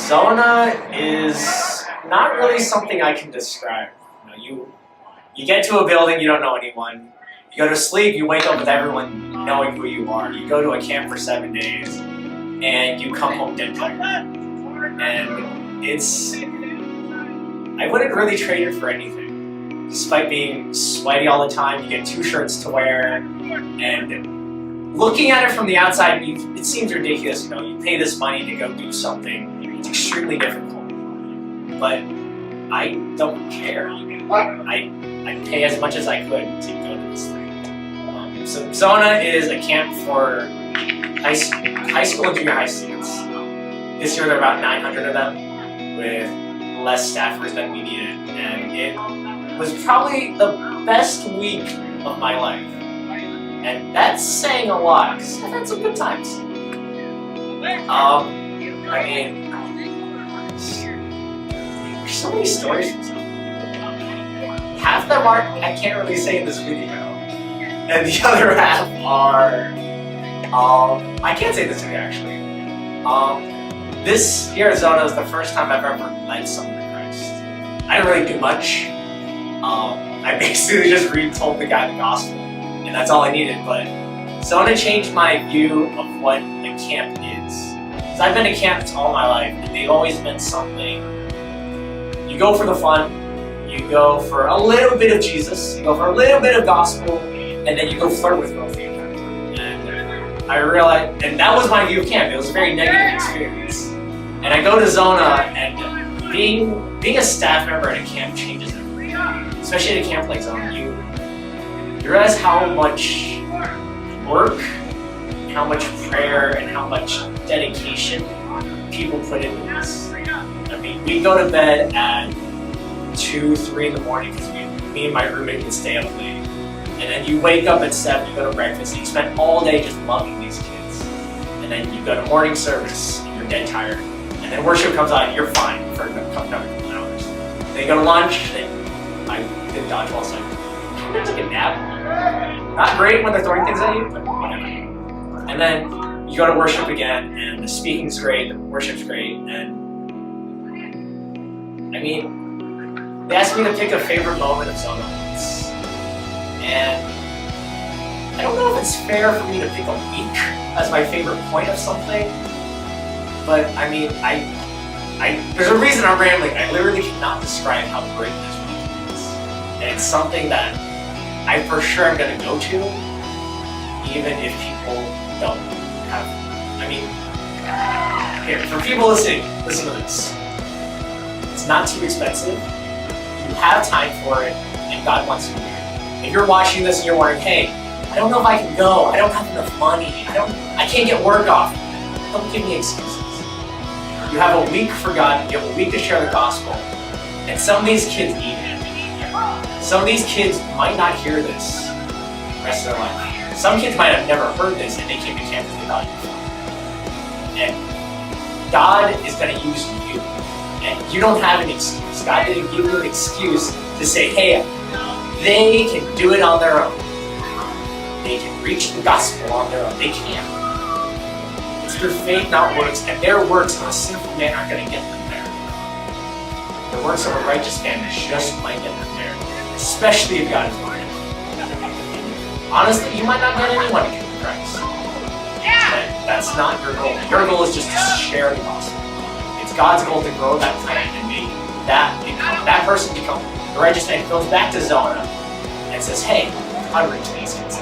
Zona is not really something I can describe. You get to a building, you don't know anyone. You go to sleep, you wake up with everyone knowing who you are. You go to a camp for 7 days, and you come home dead tired. And I wouldn't really trade it for anything. Despite being sweaty all the time, you get 2 shirts to wear, and looking at it from the outside, it seems ridiculous. You pay this money to go do something. It's extremely difficult, but I don't care. I'd pay as much as I could to go to this thing. So Zona is a camp for high school and junior high students. This year there are about 900 of them, with less staffers than we needed, and it was probably the best week of my life. And that's saying a lot, because I've had some good times. There's so many stories from Zona. Half of them I can't really say in this video, and the other half are, I can't say this video actually. This year at Zona is the first time I've ever led someone to Christ. I didn't really do much. I basically just told the guy the gospel, and that's all I needed, but Zona changed my view of what a camp is. Because I've been to camps all my life, and they've always meant something. You go for the fun, you go for a little bit of Jesus, you go for a little bit of gospel, and then you go flirt with both of you. And I realized, and that was my view of camp. It was a very negative experience. And I go to Zona, and being a staff member at a camp changes everything. Especially at a camp like Zona, you realize how much work, how much prayer, and how much dedication people put into this. I mean, we go to bed at 2, 3 in the morning because me and my roommate would stay up late. And then you wake up at 7, you go to breakfast, and you spend all day just loving these kids. And then you go to morning service, and you're dead tired. And then worship comes on, and you're fine for another couple hours. Then you go to lunch, and I did dodgeball, so I took a nap. Not great when they're throwing things at you, but whatever. And then you go to worship again, and the speaking's great, the worship's great, and they asked me to pick a favorite moment of Zona once. And I don't know if it's fair for me to pick a week as my favorite point of something, but there's a reason I'm rambling. I literally cannot describe how great this week is. And it's something that I for sure am going to go to, even if people don't have. Here, for people listening, listen to this. It's not too expensive. You have time for it, and God wants you here. If you're watching this and you're wondering, hey, I don't know if I can go, I don't have enough money, I can't get work off, don't give me excuses. You have a week for God, you have a week to share the gospel, and some of these kids need it. Some of these kids might not hear this the rest of their life. Some kids might have never heard this, and they came to camp because they thought you were. And God is going to use you. And you don't have an excuse. God didn't give you an excuse to say, hey, they can do it on their own. They can reach the gospel on their own. They can. It's through faith, not works, and their works of a sinful man aren't going to get them there. The works of a righteous man just might get them there, especially if God is behind it. Honestly, you might not get anyone to come to Christ. But that's not your goal. Your goal is just to share the gospel. It's God's goal to grow that plant and make that person become the righteous man. Goes back to Zona and says, hey, I'm reaching these kids.